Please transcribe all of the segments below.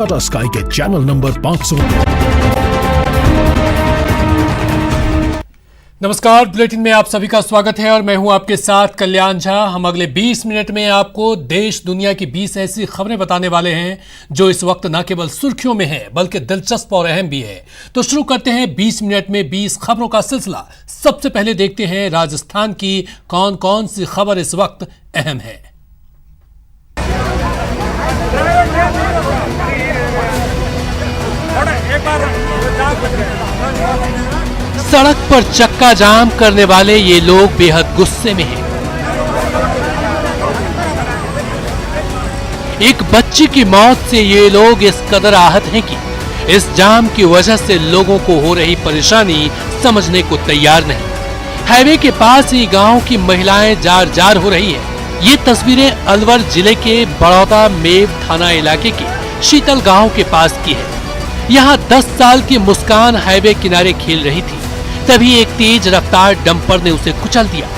Tata sky के channel number 500। नमस्कार, bulletin में आप सभी का स्वागत है और मैं हूं आपके साथ कल्याण झा। हम अगले 20 मिनट में आपको देश दुनिया की 20 ऐसी खबरें बताने वाले हैं जो इस वक्त न केवल सुर्खियों में है बल्कि दिलचस्प और अहम भी है। तो शुरू करते हैं 20 मिनट में 20 खबरों का सिलसिला। सबसे पहले देखते हैं राजस्थान की कौन कौन सी खबर इस वक्त अहम है। सड़क पर चक्का जाम करने वाले ये लोग बेहद गुस्से में हैं। एक बच्ची की मौत से ये लोग इस कदर आहत हैं कि इस जाम की वजह से लोगों को हो रही परेशानी समझने को तैयार नहीं। हाईवे के पास ही गांव की महिलाएं जार जार हो रही हैं। ये तस्वीरें अलवर जिले के बड़ौदा मेव थाना इलाके के शीतल गांव के पास की है। यहाँ 10 साल की मुस्कान हाईवे किनारे खेल रही थी, तभी एक तेज रफ्तार डंपर ने उसे कुचल दिया,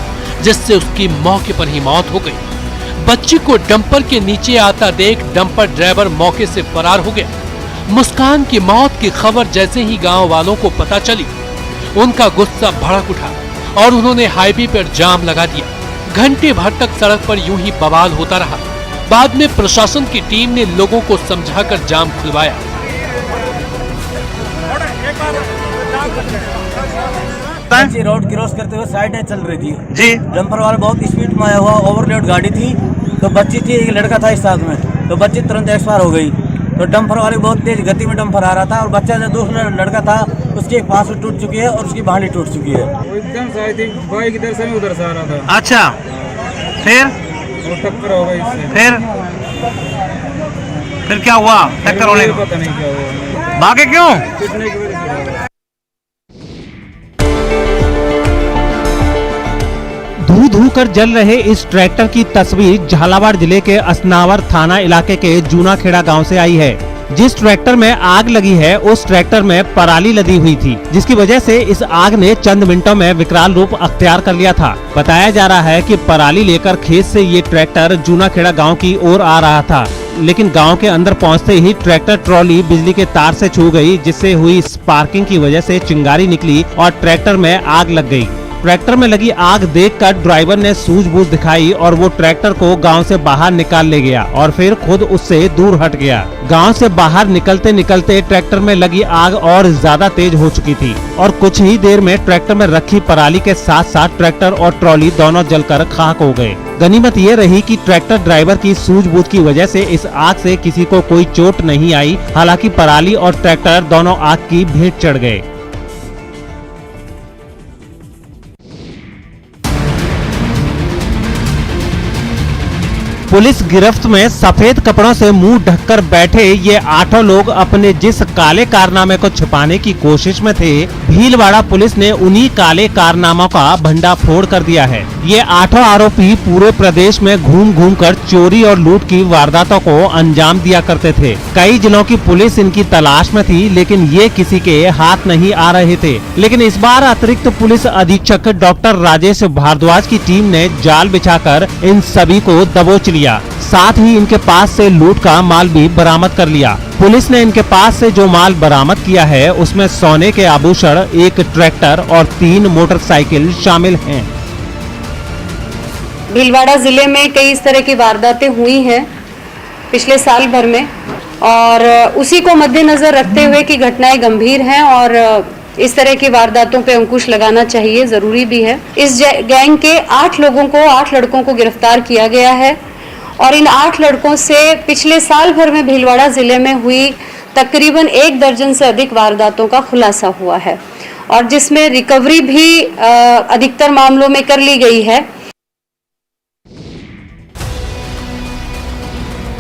जिससे उसकी मौके पर ही मौत हो गई। बच्ची को डंपर के नीचे आता देख डंपर ड्राइवर मौके से फरार हो गया। मुस्कान की मौत की खबर जैसे ही गांव वालों को पता चली, उनका गुस्सा भड़क उठा और उन्होंने हाईवे पर जाम लगा दिया। घंटे भर तक सड़क पर यूं ही बवाल होता रहा। बाद में प्रशासन की टीम ने लोगों को समझाकर जाम खुलवाया। रोड क्रॉस करते हुए साइड में चल रही थी जी। डंपर वाला बहुत स्पीड में आया हुआ, ओवरलोड गाड़ी थी, तो बच्ची थी, एक लड़का था इस साथ में, तो बच्ची तुरंत एक्सपायर हो गई। तो डंपर वाले बहुत तेज गति में डंपर आ रहा था और बच्चा जो दूसरा लड़का था उसकी एक पास टूट चुकी है और उसकी बांडी टूट चुकी है। एकदम से आई थी, बाइक इधर से उधर से आ रहा था। अच्छा, फिर और टक्कर हो गई इससे। फिर क्या हुआ? टक्कर होने का पता नहीं क्या हुआ, भागे क्यों? पिटने की वजह से। धू धू कर जल रहे इस ट्रैक्टर की तस्वीर झालावाड़ जिले के असनावर थाना इलाके के जूनाखेड़ा गांव से आई है। जिस ट्रैक्टर में आग लगी है उस ट्रैक्टर में पराली लदी हुई थी, जिसकी वजह से इस आग ने चंद मिनटों में विकराल रूप अख्तियार कर लिया था। बताया जा रहा है कि पराली लेकर खेत से ये ट्रैक्टर जूनाखेड़ा गांव की ओर आ रहा था, लेकिन गांव के अंदर पहुंचते ही ट्रैक्टर ट्रॉली बिजली के तार से छू गई, जिससे हुई स्पार्किंग की वजह से चिंगारी निकली और ट्रैक्टर में आग लग गई। ट्रैक्टर में लगी आग देखकर ड्राइवर ने सूझबूझ दिखाई और वो ट्रैक्टर को गांव से बाहर निकाल ले गया और फिर खुद उससे दूर हट गया। गांव से बाहर निकलते निकलते ट्रैक्टर में लगी आग और ज्यादा तेज हो चुकी थी और कुछ ही देर में ट्रैक्टर में रखी पराली के साथ साथ ट्रैक्टर और ट्रॉली दोनों जलकर खाक हो गए। गनीमत ये रही कि ट्रैक्टर ड्राइवर की सूझबूझ की वजह से इस आग से किसी को कोई चोट नहीं आई। हालांकि पराली और ट्रैक्टर दोनों आग की भेंट चढ़ गए। पुलिस गिरफ्त में सफेद कपड़ों से मुंह ढककर बैठे ये 8 लोग अपने जिस काले कारनामे को छुपाने की कोशिश में थे, भीलवाड़ा पुलिस ने उन्हीं काले कारनामों का भंडाफोड़ कर दिया है। ये 8 आरोपी पूरे प्रदेश में घूम घूम कर चोरी और लूट की वारदातों को अंजाम दिया करते थे। कई जिलों की पुलिस इनकी तलाश में थी, लेकिन ये किसी के हाथ नहीं आ रहे थे। लेकिन इस बार अतिरिक्त पुलिस अधीक्षक डॉक्टर राजेश भारद्वाज की टीम ने जाल बिछाकर इन सभी को दबोच लिया। साथ ही इनके पास से लूट का माल भी बरामद कर लिया। पुलिस ने इनके पास से जो माल बरामद किया है उसमें सोने के आभूषण, एक ट्रैक्टर और 3 मोटरसाइकिल शामिल हैं। भीलवाड़ा जिले में कई इस तरह की वारदातें हुई हैं पिछले साल भर में, और उसी को मद्देनजर रखते हुए कि घटनाएं गंभीर हैं और इस तरह की वारदातों पे अंकुश लगाना चाहिए, जरूरी भी है। इस गैंग के 8 लड़कों को गिरफ्तार किया गया है और इन 8 लड़कों से पिछले साल भर में भीलवाड़ा जिले में हुई तकरीबन 1 दर्जन से अधिक वारदातों का खुलासा हुआ है और जिसमें रिकवरी भी अधिकतर मामलों में कर ली गई है।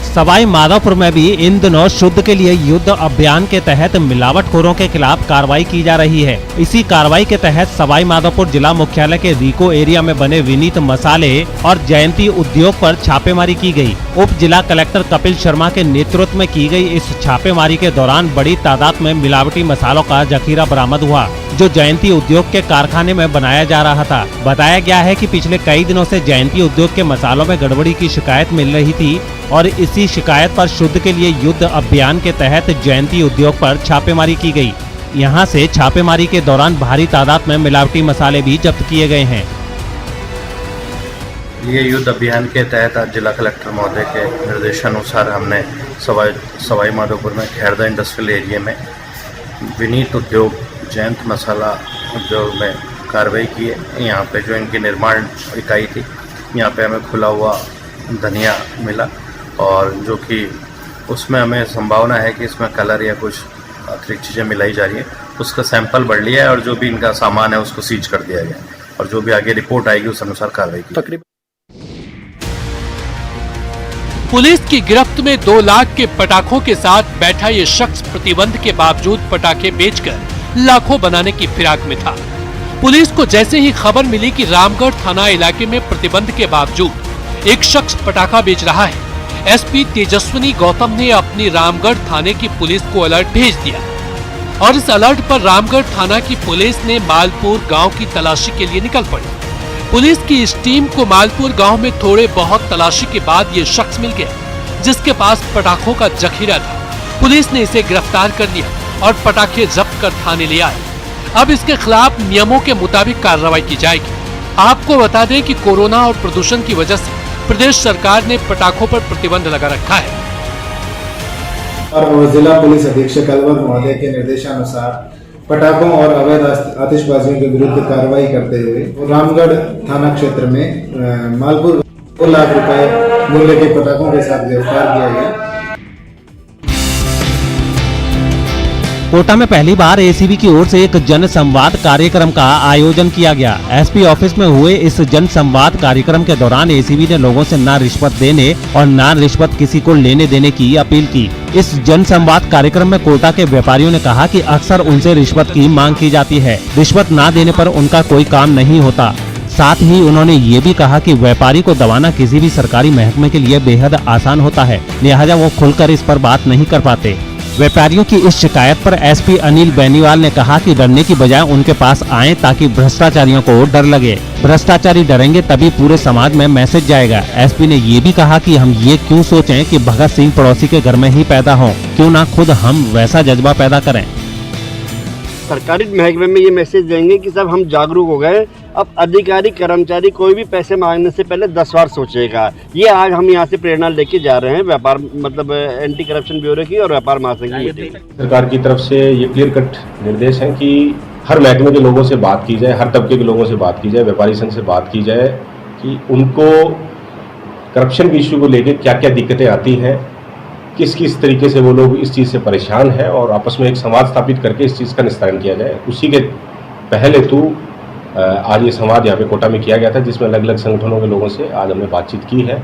सवाई माधोपुर में भी इन दिनों शुद्ध के लिए युद्ध अभियान के तहत मिलावटखोरों के खिलाफ कार्रवाई की जा रही है। इसी कार्रवाई के तहत सवाई माधोपुर जिला मुख्यालय के रीको एरिया में बने विनीत मसाले और जयंती उद्योग पर छापेमारी की गई। उप जिला कलेक्टर कपिल शर्मा के नेतृत्व में की गई इस छापेमारी के दौरान बड़ी तादाद में मिलावटी मसालों का जखीरा बरामद हुआ, जो जयंती उद्योग के कारखाने में बनाया जा रहा था। बताया गया है कि पिछले कई दिनों से जयंती उद्योग के मसालों में गड़बड़ी की शिकायत मिल रही थी और इसी शिकायत पर शुद्ध के लिए युद्ध अभियान के तहत जयंती उद्योग पर छापेमारी की गई। यहां से छापेमारी के दौरान भारी तादाद में मिलावटी मसाले भी जब्त किए गए हैं। ये युद्ध अभियान के तहत आज जिला कलेक्टर महोदय के निर्देशानुसार हमने सवाई माधोपुर में खेरदा इंडस्ट्रियल एरिया में विनीत उद्योग जयंत मसाला उद्योग में कार्रवाई की है। यहाँ पे जो इनकी निर्माण इकाई थी, यहाँ पे हमें खुला हुआ धनिया मिला और जो कि उसमें हमें संभावना है कि इसमें कलर या कुछ अतिरिक्त चीज़ें मिलाई जा रही है। उसका सैंपल बढ़ लिया है और जो भी इनका सामान है उसको सीज कर दिया गया और जो भी आगे रिपोर्ट आएगी उस अनुसार कार्रवाई की। पुलिस की गिरफ्त में 2 लाख के पटाखों के साथ बैठा ये शख्स प्रतिबंध के बावजूद पटाखे बेचकर लाखों बनाने की फिराक में था। पुलिस को जैसे ही खबर मिली कि रामगढ़ थाना इलाके में प्रतिबंध के बावजूद एक शख्स पटाखा बेच रहा है, एसपी तेजस्विनी गौतम ने अपनी रामगढ़ थाने की पुलिस को अलर्ट भेज दिया और इस अलर्ट पर रामगढ़ थाना की पुलिस ने मालपुर गांव की तलाशी के लिए निकल पड़ी। पुलिस की इस टीम को मालपुर गांव में थोड़े बहुत तलाशी के बाद ये शख्स मिल गया, जिसके पास पटाखों का जखीरा था। पुलिस ने इसे गिरफ्तार कर लिया और पटाखे जब्त कर थाने ले आए। अब इसके खिलाफ नियमों के मुताबिक कार्रवाई की जाएगी। आपको बता दें कि कोरोना और प्रदूषण की वजह से प्रदेश सरकार ने पटाखों पर प्रतिबंध लगा रखा है। और जिला पुलिस अधीक्षक अलवर महोदय के निर्देशानुसार पटाखों और अवैध आतिशबाजियों के विरुद्ध कार्रवाई करते हुए रामगढ़ थाना क्षेत्र में मालपुर 2 लाख रुपए मूल्य के पटाखों के साथ गिरफ्तार किया गया। कोटा में पहली बार एसीबी की ओर से एक जन संवाद कार्यक्रम का आयोजन किया गया। एसपी ऑफिस में हुए इस जन संवाद कार्यक्रम के दौरान एसीबी ने लोगों से ना रिश्वत देने और ना रिश्वत किसी को लेने देने की अपील की। इस जन संवाद कार्यक्रम में कोटा के व्यापारियों ने कहा कि अक्सर उनसे रिश्वत की मांग की जाती है, रिश्वत ना देने पर उनका कोई काम नहीं होता। साथ ही उन्होंने ये भी कहा कि व्यापारी को दबाना किसी भी सरकारी महकमे के लिए बेहद आसान होता है, लिहाजा वो खुलकर इस पर बात नहीं कर पाते। व्यापारियों की इस शिकायत पर एसपी अनिल बेनीवाल ने कहा कि डरने की बजाय उनके पास आएं ताकि भ्रष्टाचारियों को डर लगे। भ्रष्टाचारी डरेंगे तभी पूरे समाज में मैसेज जाएगा। एसपी ने ये भी कहा कि हम ये क्यों सोचें कि भगत सिंह पड़ोसी के घर में ही पैदा हों, क्यों ना खुद हम वैसा जज्बा पैदा करें। सरकारी महकमे में ये मैसेज देंगे कि सब हम जागरूक हो गए, अब अधिकारी कर्मचारी कोई भी पैसे मांगने से पहले 10 बार सोचेगा। ये आज हम यहाँ से प्रेरणा लेके जा रहे हैं व्यापार मतलब एंटी करप्शन ब्यूरो की और व्यापार महासंघ की मीटिंग। सरकार की तरफ से ये क्लियर कट निर्देश है कि हर महकमे के लोगों से बात की जाए, हर तबके के लोगों से बात की जाए, व्यापारी संघ से बात की जाए कि उनको करप्शन के इश्यू को लेकर क्या क्या दिक्कतें आती हैं, किस तरीके से वो लोग इस चीज़ से परेशान हैं और आपस में एक संवाद स्थापित करके इस चीज़ का निस्तारण किया जाए। उसी के पहले तो आज ये संवाद यहाँ पे कोटा में किया गया था, जिसमें अलग अलग संगठनों के लोगों से आज हमने बातचीत की है।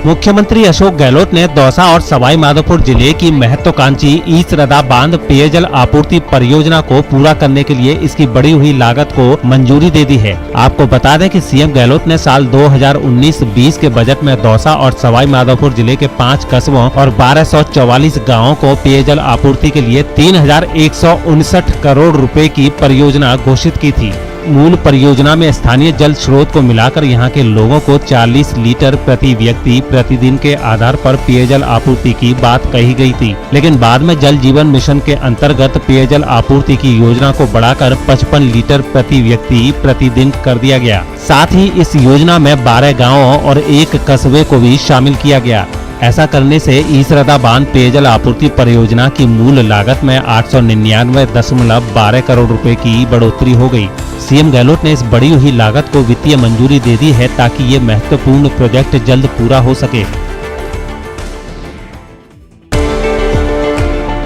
मुख्यमंत्री अशोक गहलोत ने दौसा और सवाई माधोपुर जिले की महत्वाकांक्षी ईसरदा बांध पेयजल आपूर्ति परियोजना को पूरा करने के लिए इसकी बढ़ी हुई लागत को मंजूरी दे दी है। आपको बता दें कि सीएम गहलोत ने साल 2019-20 के बजट में दौसा और सवाई माधोपुर जिले के 5 कस्बों और 1244 गाँवों को पेयजल आपूर्ति के लिए 3159 करोड़ रुपए की परियोजना घोषित की थी। मूल परियोजना में स्थानीय जल स्रोत को मिलाकर यहाँ के लोगों को 40 लीटर प्रति व्यक्ति प्रतिदिन के आधार पर पेयजल आपूर्ति की बात कही गई थी, लेकिन बाद में जल जीवन मिशन के अंतर्गत पेयजल आपूर्ति की योजना को बढ़ाकर 55 लीटर प्रति व्यक्ति प्रतिदिन कर दिया गया। साथ ही इस योजना में 12 गाँवों और 1 कस्बे को भी शामिल किया गया। ऐसा करने से ईसरदा बांध पेयजल आपूर्ति परियोजना की मूल लागत में 899.12 करोड़ रुपए की बढ़ोतरी हो गई। सीएम गहलोत ने इस बढ़ी हुई लागत को वित्तीय मंजूरी दे दी है ताकि ये महत्वपूर्ण प्रोजेक्ट जल्द पूरा हो सके।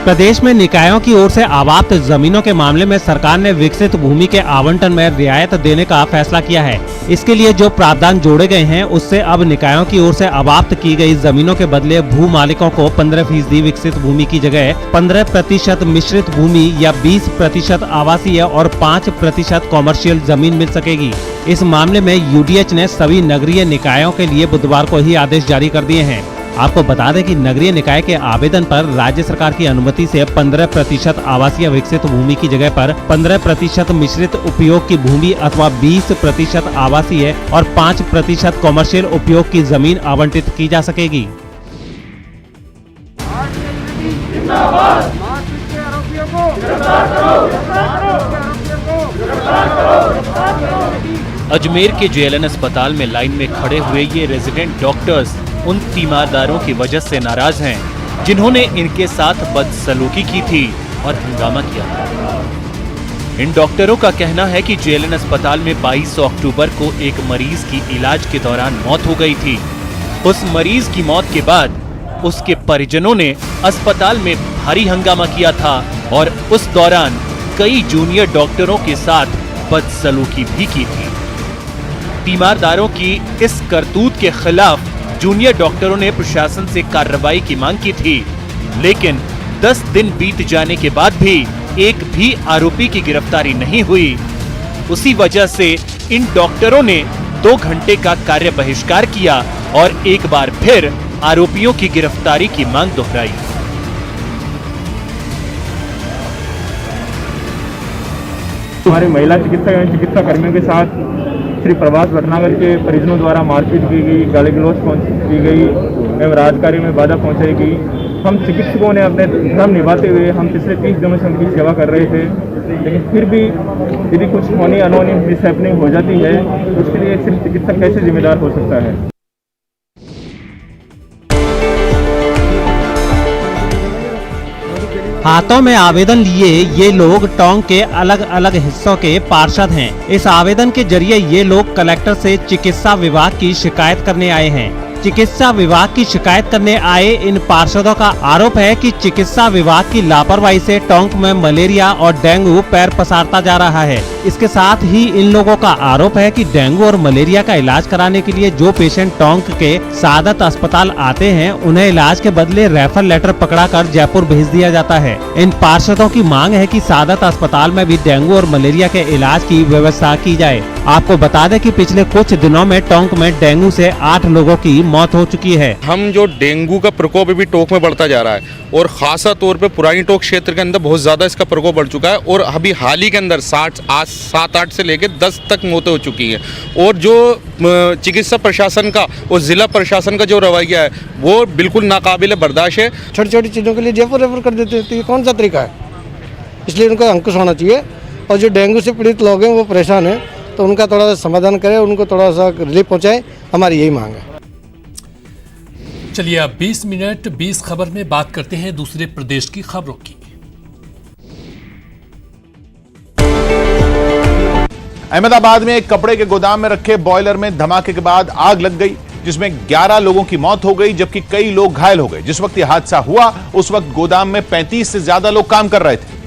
प्रदेश में निकायों की ओर से आवाप्त जमीनों के मामले में सरकार ने विकसित भूमि के आवंटन में रियायत देने का फैसला किया है। इसके लिए जो प्रावधान जोड़े गए हैं उससे अब निकायों की ओर से अवाप्त की गई जमीनों के बदले भू मालिकों को 15% विकसित भूमि की जगह 15% मिश्रित भूमि या 20% आवासीय और 5% कॉमर्शियल जमीन मिल सकेगी। इस मामले में यूडीएच ने सभी नगरीय निकायों के लिए बुधवार को ही आदेश जारी कर दिए हैं। आपको बता दें कि नगरीय निकाय के आवेदन पर राज्य सरकार की अनुमति से 15% आवासीय विकसित भूमि की जगह पर 15% मिश्रित उपयोग की भूमि अथवा 20% आवासीय और 5% कॉमर्शियल उपयोग की जमीन आवंटित की जा सकेगी। अजमेर के जेएलएन अस्पताल में लाइन में खड़े हुए ये रेजिडेंट डॉक्टर्स उन तीमारदारों की वजह से नाराज हैं जिन्होंने इनके साथ बदसलूकी की थी और हंगामा किया था। इन डॉक्टरों का कहना है कि जेएलएन अस्पताल में 22 अक्टूबर को एक मरीज की इलाज के दौरान मौत हो गई थी। उस मरीज की मौत के बाद उसके परिजनों ने अस्पताल में भारी हंगामा किया था और उस दौरान कई जूनियर डॉक्टरों के साथ बदसलूकी भी की थी। तीमारदारों की इस करतूत के खिलाफ जूनियर डॉक्टरों ने प्रशासन से कार्रवाई की मांग की थी, लेकिन 10 दिन बीत जाने के बाद भी एक भी आरोपी की गिरफ्तारी नहीं हुई। उसी वजह से इन डॉक्टरों ने 2 घंटे का कार्य बहिष्कार किया और एक बार फिर आरोपियों की गिरफ्तारी की मांग दोहराई। हमारे महिला चिकित्सा कर्मियों के साथ श्री प्रभास भटनागर के परिजनों द्वारा मारपीट की गई, गाली गलौज की गई एवं राजकार्य में बाधा पहुंचाई गई। हम चिकित्सकों ने अपने धर्म निभाते हुए हम पिछले 30 दिनों से उनकी सेवा कर रहे थे, लेकिन फिर भी यदि कुछ होनी अनहोनी मिसहैपनिंग हो जाती है तो उसके लिए सिर्फ चिकित्सक कैसे जिम्मेदार हो सकता है। हाथों में आवेदन लिए ये लोग टोंक के अलग अलग हिस्सों के पार्षद हैं। इस आवेदन के जरिए ये लोग कलेक्टर से चिकित्सा विभाग की शिकायत करने आए हैं। चिकित्सा विभाग की शिकायत करने आए इन पार्षदों का आरोप है कि चिकित्सा विभाग की लापरवाही से टोंक में मलेरिया और डेंगू पैर पसारता जा रहा है। इसके साथ ही इन लोगों का आरोप है कि डेंगू और मलेरिया का इलाज कराने के लिए जो पेशेंट टोंक के सादत अस्पताल आते हैं उन्हें इलाज के बदले रेफर लेटर पकड़ाकर जयपुर भेज दिया जाता है। इन पार्षदों की मांग है कि सादत अस्पताल में भी डेंगू और मलेरिया के इलाज की व्यवस्था की जाए। आपको बता दें कि पिछले कुछ दिनों में टोंक में डेंगू से 8 लोगों की मौत हो चुकी है। हम जो डेंगू का प्रकोप भी टोंक में बढ़ता जा रहा है और खासा तौर पे पुरानी टोंक क्षेत्र के अंदर बहुत ज्यादा इसका प्रकोप बढ़ चुका है और अभी हाल ही के अंदर 7-8 से लेकर 10 तक मौतें हो चुकी हैं। और जो चिकित्सा प्रशासन का और जिला प्रशासन का जो रवैया है वो बिल्कुल नाकाबिले बर्दाश्त है। छोटी छोटी चीज़ों के लिए जयपुर रेफर कर देते हैं, तो ये कौन सा तरीका है? इसलिए उनका अंकुश होना चाहिए और जो डेंगू से पीड़ित लोग हैं वो परेशान हैं तो उनका थोड़ा सा समाधान करें, उनको थोड़ा सा रिलीफ पहुँचाए, हमारी यही मांग है। चलिए अब 20 मिनट 20 खबर में बात करते हैं दूसरे प्रदेश की खबरों की। अहमदाबाद में एक कपड़े के गोदाम में रखे बॉयलर में धमाके के बाद आग लग गई जिसमें 11 लोगों की मौत हो गई जबकि कई लोग घायल हो गए। जिस वक्त यह हादसा हुआ उस वक्त गोदाम में 35 से ज्यादा लोग काम कर रहे थे,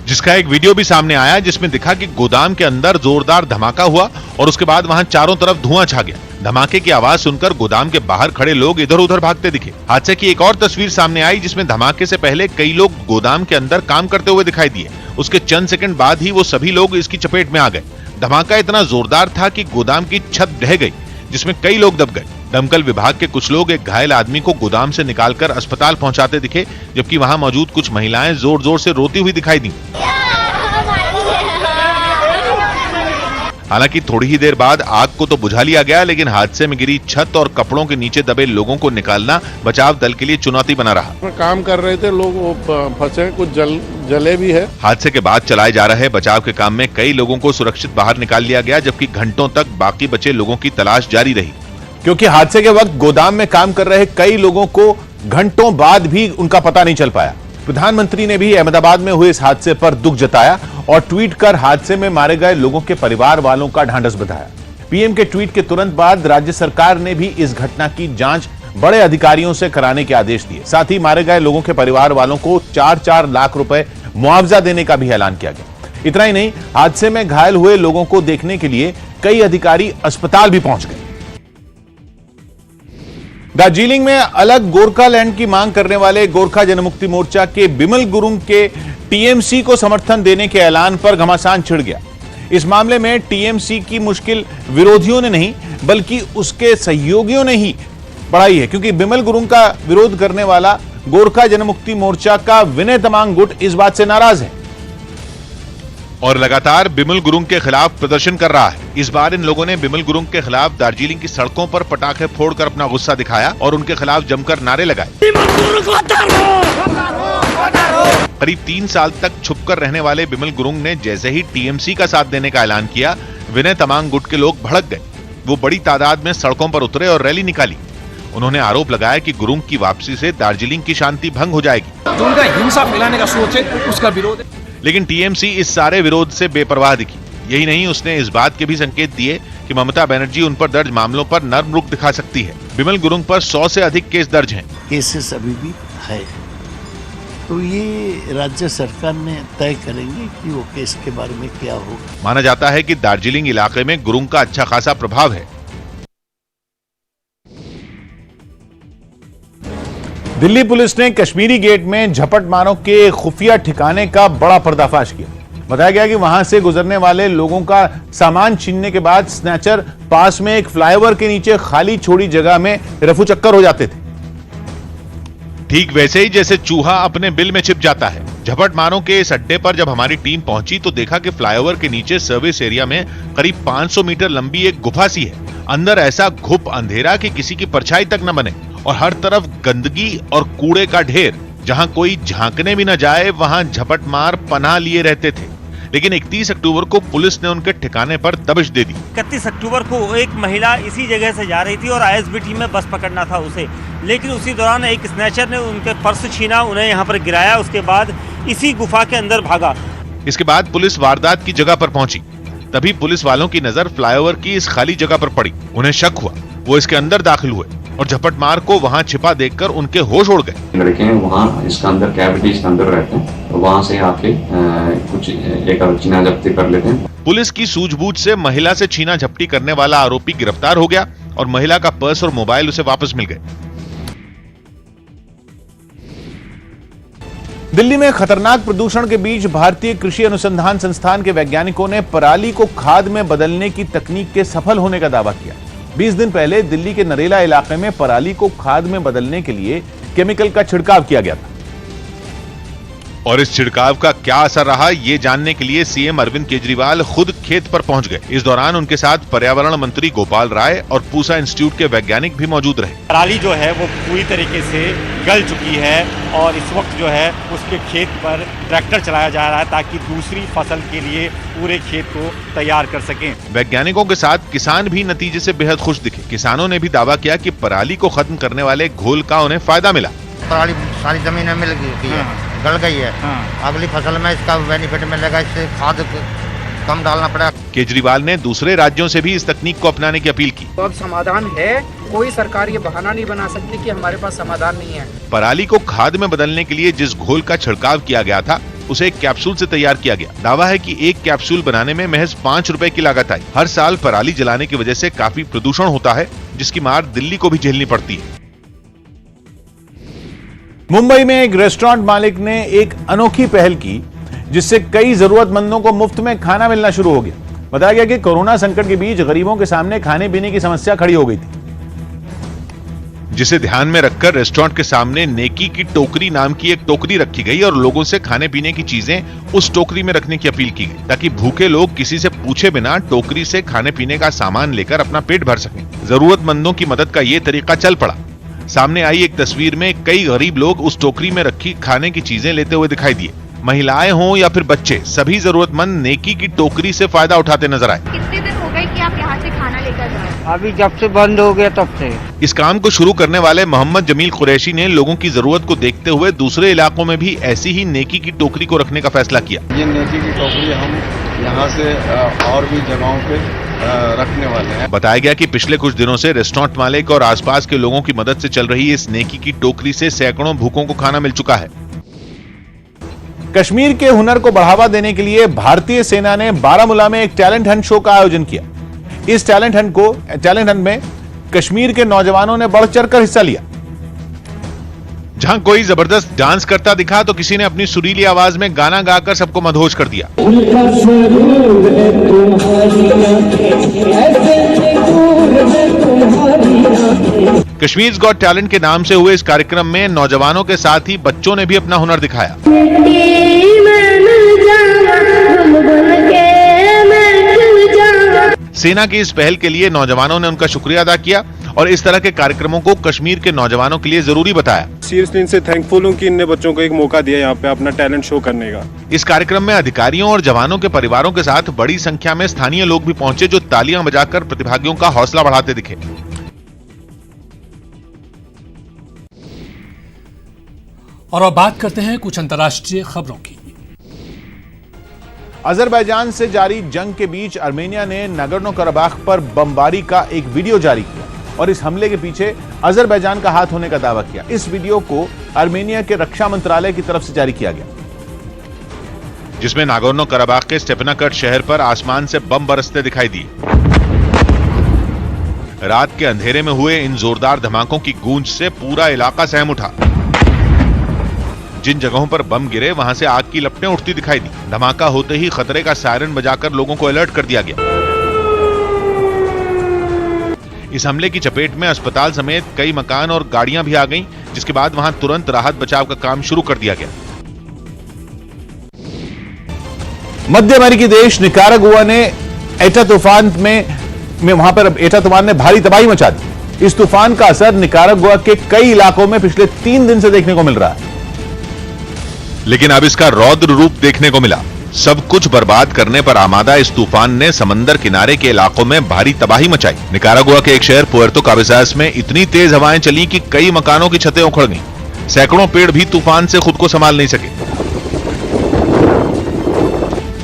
जिसका एक वीडियो भी सामने आया जिसमें दिखा कि गोदाम के अंदर जोरदार धमाका हुआ और उसके बाद वहां चारों तरफ धुआं छा गया। धमाके की आवाज सुनकर गोदाम के बाहर खड़े लोग इधर उधर भागते दिखे। हादसे की एक और तस्वीर सामने आई जिसमें धमाके से पहले कई लोग गोदाम के अंदर काम करते हुए दिखाई दिए। उसके चंद सेकंड बाद ही वो सभी लोग इसकी चपेट में आ गए। धमाका इतना जोरदार था कि गोदाम की छत ढह गई जिसमें कई लोग दब गए। दमकल विभाग के कुछ लोग एक घायल आदमी को गोदाम से निकालकर अस्पताल पहुंचाते दिखे जबकि वहां मौजूद कुछ महिलाएं जोर जोर से रोती हुई दिखाई दी। हालांकि थोड़ी ही देर बाद आग को तो बुझा लिया गया लेकिन हादसे में गिरी छत और कपड़ों के नीचे दबे लोगों को निकालना बचाव दल के लिए चुनौती बना रहा। काम कर रहे थे लोग, वो फंसे, कुछ जले भी है। हादसे के बाद चलाए जा रहे बचाव के काम में कई लोगों को सुरक्षित बाहर निकाल लिया गया जबकि घंटों तक बाकी बचे लोगों की तलाश जारी रही क्योंकि हादसे के वक्त गोदाम में काम कर रहे कई लोगों को घंटों बाद भी उनका पता नहीं चल पाया। प्रधानमंत्री ने भी अहमदाबाद में हुए इस हादसे पर दुख जताया और ट्वीट कर हादसे में मारे गए लोगों के परिवार वालों का ढांढस बंधाया। पीएम के ट्वीट के तुरंत बाद राज्य सरकार ने भी इस घटना की जांच बड़े अधिकारियों से कराने के आदेश दिए। साथ ही मारे गए लोगों के परिवार वालों को 4-4 लाख रुपए मुआवजा देने का भी ऐलान किया गया। इतना ही नहीं, हादसे में घायल हुए लोगों को देखने के लिए कई अधिकारी अस्पताल भी पहुंच गए। दार्जिलिंग में अलग गोरखालैंड की मांग करने वाले गोरखा जनमुक्ति मोर्चा के बिमल गुरुंग के टीएमसी को समर्थन देने के ऐलान पर घमासान छिड़ गया। इस मामले में टीएमसी की मुश्किल विरोधियों ने नहीं बल्कि उसके सहयोगियों ने ही बढ़ाई है, क्योंकि बिमल गुरुंग का विरोध करने वाला गोरखा जनमुक्ति मोर्चा का विनय तमांग गुट इस बात से नाराज है और लगातार बिमल गुरुंग के खिलाफ प्रदर्शन कर रहा है। इस बार इन लोगों ने बिमल गुरुंग के खिलाफ दार्जिलिंग की सड़कों पर पटाखे फोड़कर अपना गुस्सा दिखाया और उनके खिलाफ जमकर नारे लगाए। करीब 3 साल तक छुपकर रहने वाले बिमल गुरुंग ने जैसे ही टीएमसी का साथ देने का ऐलान किया, विनय तमांग गुट के लोग भड़क गए। वो बड़ी तादाद में सड़कों पर उतरे और रैली निकाली। उन्होंने आरोप लगाया कि गुरुंग की वापसी से दार्जिलिंग की शांति भंग हो जाएगी। जो उनका हिंसा फैलाने का सोच है, उसका विरोध है। लेकिन टीएमसी इस सारे विरोध से बेपरवाह दिखी। यही नहीं, उसने इस बात के भी संकेत दिए कि ममता बनर्जी उन पर दर्ज मामलों पर नर्म रुख दिखा सकती है। बिमल गुरुंग पर 100 से अधिक केस दर्ज हैं। केसेस अभी भी है, तो ये राज्य सरकार ने तय करेंगे कि वो केस के बारे में क्या होगा। माना जाता है कि दार्जिलिंग इलाके में गुरुंग का अच्छा खासा प्रभाव है। दिल्ली पुलिस ने कश्मीरी गेट में झपटमारों के खुफिया ठिकाने का बड़ा पर्दाफाश किया। बताया गया कि वहां से गुजरने वाले लोगों का सामान छीनने के बाद स्नैचर पास में एक फ्लाईओवर के नीचे खाली छोड़ी जगह में रफू चक्कर हो जाते थे, ठीक वैसे ही जैसे चूहा अपने बिल में छिप जाता है। झपटमारों के इस अड्डे पर जब हमारी टीम पहुंची तो देखा कि फ्लाईओवर के नीचे सर्विस एरिया में करीब 500 मीटर लंबी एक गुफा सी है। अंदर ऐसा घुप अंधेरा कि किसी की परछाई तक न बने और हर तरफ गंदगी और कूड़े का ढेर। जहां कोई झांकने भी न जाए वहां झपटमार पनाह लिए रहते थे। लेकिन 31 अक्टूबर को पुलिस ने उनके ठिकाने पर दबिश दे दी। 31 अक्टूबर को एक महिला इसी जगह से जा रही थी और आईएसबीटी में बस पकड़ना था उसे, लेकिन उसी दौरान एक स्नैचर ने उनके पर्स छीना, उन्हें यहाँ पर गिराया, उसके बाद इसी गुफा के अंदर भागा। इसके बाद पुलिस वारदात की जगह पर पहुंची। तभी पुलिस वालों की नजर फ्लाईओवर की इस खाली जगह पर पड़ी। उन्हें शक हुआ, वो इसके अंदर दाखिल हुए और झपटमार को वहां छिपा देखकर उनके होश उड़ गए। लड़के वहां इसका अंदर कैविटी इसके अंदर रहते हैं, तो वहां से आके कुछ एक छीना झपटी कर लेते हैं। पुलिस की सूझबूझ से महिला से छीना झपटी करने वाला आरोपी गिरफ्तार हो गया और महिला का पर्स और मोबाइल उसे वापस मिल गए। दिल्ली में खतरनाक प्रदूषण के बीच भारतीय कृषि अनुसंधान संस्थान के वैज्ञानिकों ने पराली को खाद में बदलने की तकनीक के सफल होने का दावा किया। 20 दिन पहले दिल्ली के नरेला इलाके में पराली को खाद में बदलने के लिए केमिकल का छिड़काव किया गया था और इस छिड़काव का क्या असर रहा, ये जानने के लिए सीएम अरविंद केजरीवाल खुद खेत पर पहुंच गए। इस दौरान उनके साथ पर्यावरण मंत्री गोपाल राय और पूसा इंस्टीट्यूट के वैज्ञानिक भी मौजूद रहे। पराली जो है वो पूरी तरीके से गल चुकी है और इस वक्त जो है उसके खेत पर ट्रैक्टर चलाया जा रहा है ताकि दूसरी फसल के लिए पूरे खेत को तैयार कर सकें। वैज्ञानिकों के साथ किसान भी नतीजे से बेहद खुश दिखे। किसानों ने भी दावा किया कि पराली को खत्म करने वाले घोल का उन्हें फायदा मिला। पराली सारी जमीन में मिल गई है, गल गई है। अगली फसल में इसका बेनिफिट मिलेगा, इससे खाद कम डालना पड़ेगा। केजरीवाल ने दूसरे राज्यों से भी इस तकनीक को अपनाने की अपील की। तो अब समाधान है, कोई सरकार ये बहाना नहीं बना सकती कि हमारे पास समाधान नहीं है। पराली को खाद में बदलने के लिए जिस घोल का छिड़काव किया गया था उसे एक कैप्सूल से तैयार किया गया। दावा है कि एक कैप्सूल बनाने में महज 5 रुपए की लागत आई। हर साल पराली जलाने की वजह से काफी प्रदूषण होता है, जिसकी मार दिल्ली को भी झेलनी पड़ती है। मुंबई में एक रेस्टोरेंट मालिक ने एक अनोखी पहल की, जिससे कई जरूरतमंदों को मुफ्त में खाना मिलना शुरू हो गया। बताया गया कि कोरोना संकट के बीच गरीबों के सामने खाने पीने की समस्या खड़ी हो गई थी, जिसे ध्यान में रखकर रेस्टोरेंट के सामने नेकी की टोकरी नाम की एक टोकरी रखी गई और लोगों से खाने पीने की चीजें उस टोकरी में रखने की अपील की गई, ताकि भूखे लोग किसी से पूछे बिना टोकरी से खाने पीने का सामान लेकर अपना पेट भर सकें। जरूरतमंदों की मदद का ये तरीका चल पड़ा। सामने आई एक तस्वीर में कई गरीब लोग उस टोकरी में रखी खाने की चीजें लेते हुए दिखाई दिए। महिलाएं हों या फिर बच्चे, सभी जरूरतमंद नेकी की टोकरी से फायदा उठाते नजर आए। कितने दिन हो गए कि आप यहाँ से खाना लेकर जा रहे हैं? अभी जब से बंद हो गया तब से। इस काम को शुरू करने वाले मोहम्मद जमील कुरैशी ने लोगों की जरूरत को देखते हुए दूसरे इलाकों में भी ऐसी ही नेकी की टोकरी को रखने का फैसला किया। ये नेकी की टोकरी हम यहाँ से और भी जगहों पे रखने वाले हैं। बताया गया कि पिछले कुछ दिनों से रेस्टोरेंट मालिक और आसपास के लोगों की मदद से चल रही इस नेकी की टोकरी से सैकड़ों भूखों को खाना मिल चुका है। कश्मीर के हुनर को बढ़ावा देने के लिए भारतीय सेना ने बारामूला में एक टैलेंट हंट शो का आयोजन किया। इस टैलेंट हंट में कश्मीर के नौजवानों ने बढ़ चढ़कर हिस्सा लिया। जहां कोई जबरदस्त डांस करता दिखा तो किसी ने अपनी सुरीली आवाज में गाना गाकर सबको मदहोश कर दिया। कश्मीर गॉट टैलेंट के नाम से हुए इस कार्यक्रम में नौजवानों के साथ ही बच्चों ने भी अपना हुनर दिखाया। सेना की इस पहल के लिए नौजवानों ने उनका शुक्रिया अदा किया और इस तरह के कार्यक्रमों को कश्मीर के नौजवानों के लिए जरूरी बताया। सीरियसली इनसे थैंकफुल हूं कि इनने बच्चों को एक मौका दिया यहाँ पे अपना टैलेंट शो करने का। इस कार्यक्रम में अधिकारियों और जवानों के परिवारों के साथ बड़ी संख्या में स्थानीय लोग भी पहुंचे, जो तालियां बजाकर प्रतिभागियों का हौसला बढ़ाते दिखे। और अब बात करते हैं कुछ अंतर्राष्ट्रीय खबरों की। अजरबैजान से जारी जंग के बीच आर्मेनिया ने नगोर्नो कराबाख पर बमबारी का एक वीडियो जारी किया और इस हमले के पीछे अजरबैजान का हाथ होने का दावा किया। इस वीडियो को आर्मेनिया के रक्षा मंत्रालय की तरफ से जारी किया गया, जिसमें नागोर्नो कराबाख के स्टेपनाकर्ट शहर पर आसमान से बम बरसते दिखाई दिए। रात के अंधेरे में हुए इन जोरदार धमाकों की गूंज से पूरा इलाका सहम उठा। जिन जगहों पर बम गिरे वहां से आग की लपटें उठती दिखाई दी। धमाका होते ही खतरे का सायरन बजाकर लोगों को अलर्ट कर दिया गया। इस हमले की चपेट में अस्पताल समेत कई मकान और गाड़ियां भी आ गईं, जिसके बाद वहां तुरंत राहत बचाव का काम शुरू कर दिया गया। मध्य अमेरिकी देश निकारागुआ ने एटा तूफान में वहां पर एटा तूफान ने भारी तबाही मचा दी। इस तूफान का असर निकारागुआ के कई इलाकों में पिछले 3 दिन से देखने को मिल रहा है, लेकिन अब इसका रौद्र रूप देखने को मिला। सब कुछ बर्बाद करने पर आमादा इस तूफान ने समंदर किनारे के इलाकों में भारी तबाही मचाई। निकारागुआ के एक शहर पुएर्तो काबेसास में इतनी तेज हवाएं चली कि कई मकानों की छतें उखड़ गईं। सैकड़ों पेड़ भी तूफान से खुद को संभाल नहीं सके।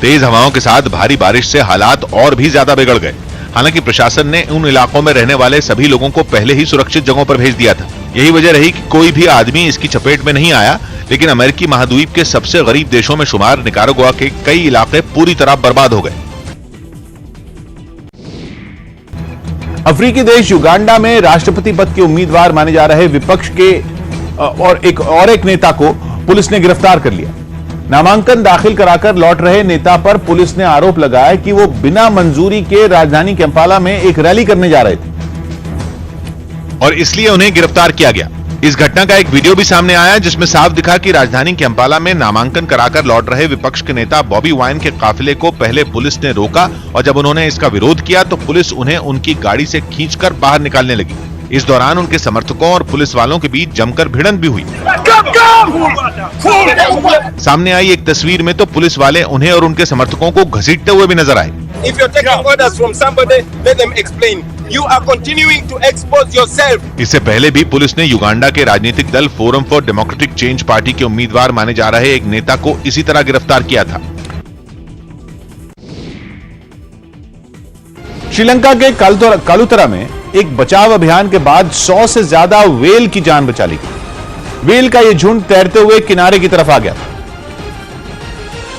तेज हवाओं के साथ भारी बारिश से हालात और भी ज्यादा बिगड़ गए। हालांकि प्रशासन ने उन इलाकों में रहने वाले सभी लोगों को पहले ही सुरक्षित जगहों पर भेज दिया था। यही वजह रही कि कोई भी आदमी इसकी चपेट में नहीं आया, लेकिन अमेरिकी महाद्वीप के सबसे गरीब देशों में शुमार निकारागुआ के कई इलाके पूरी तरह बर्बाद हो गए। अफ्रीकी देश युगांडा में राष्ट्रपति पद के उम्मीदवार माने जा रहे विपक्ष के और एक नेता को पुलिस ने गिरफ्तार कर लिया। नामांकन दाखिल कराकर लौट रहे नेता पर पुलिस ने आरोप लगाया कि वो बिना मंजूरी के राजधानी कैंपाला में एक रैली करने जा रहे थे और इसलिए उन्हें गिरफ्तार किया गया। इस घटना का एक वीडियो भी सामने आया, जिसमें साफ दिखा कि राजधानी कैंपाला में नामांकन कराकर लौट रहे विपक्ष के नेता बॉबी वाइन के काफिले को पहले पुलिस ने रोका और जब उन्होंने इसका विरोध किया तो पुलिस उन्हें उनकी गाड़ी से खींचकर बाहर निकालने लगी। इस दौरान उनके समर्थकों और पुलिस वालों के बीच जमकर भिड़ंत भी हुई। सामने आई एक तस्वीर में तो पुलिस वाले उन्हें और उनके समर्थकों को घसीटते हुए भी नजर आए। If you're taking orders from somebody, let them explain. You are continuing to expose yourself. इससे पहले भी पुलिस ने युगांडा के राजनीतिक दल forum for democratic change party के उम्मीदवार माने जा रहे एक नेता को इसी तरह गिरफ्तार किया था। श्रीलंका के कालुतरा में एक बचाव अभियान के बाद 100 से ज्यादा व्हेल की जान बचा ली गई। व्हेल का यह झुंड तैरते हुए किनारे की तरफ आ गया,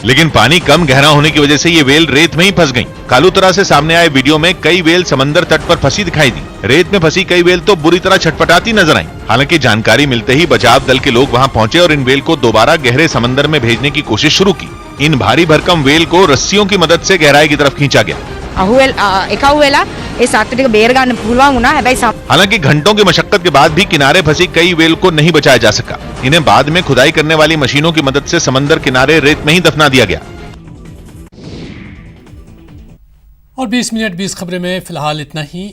लेकिन पानी कम गहरा होने की वजह से ये व्हेल रेत में ही फंस गईं। कालुतरा से सामने आए वीडियो में कई व्हेल समंदर तट पर फंसी दिखाई दी। रेत में फंसी कई व्हेल तो बुरी तरह छटपटाती नजर आई। हालांकि जानकारी मिलते ही बचाव दल के लोग वहां पहुंचे और इन व्हेल को दोबारा गहरे समंदर में भेजने की कोशिश शुरू की। इन भारी भरकम व्हेल को रस्सियों की मदद से गहराई की तरफ खींचा गया। हालांकि घंटों की मशक्कत के बाद भी किनारे फंसी कई व्हेल को नहीं बचाया जा सका। इन्हें बाद में खुदाई करने वाली मशीनों की मदद से समंदर किनारे रेत में ही दफना दिया गया। और 20 मिनट 20 खबरें में फिलहाल इतना ही।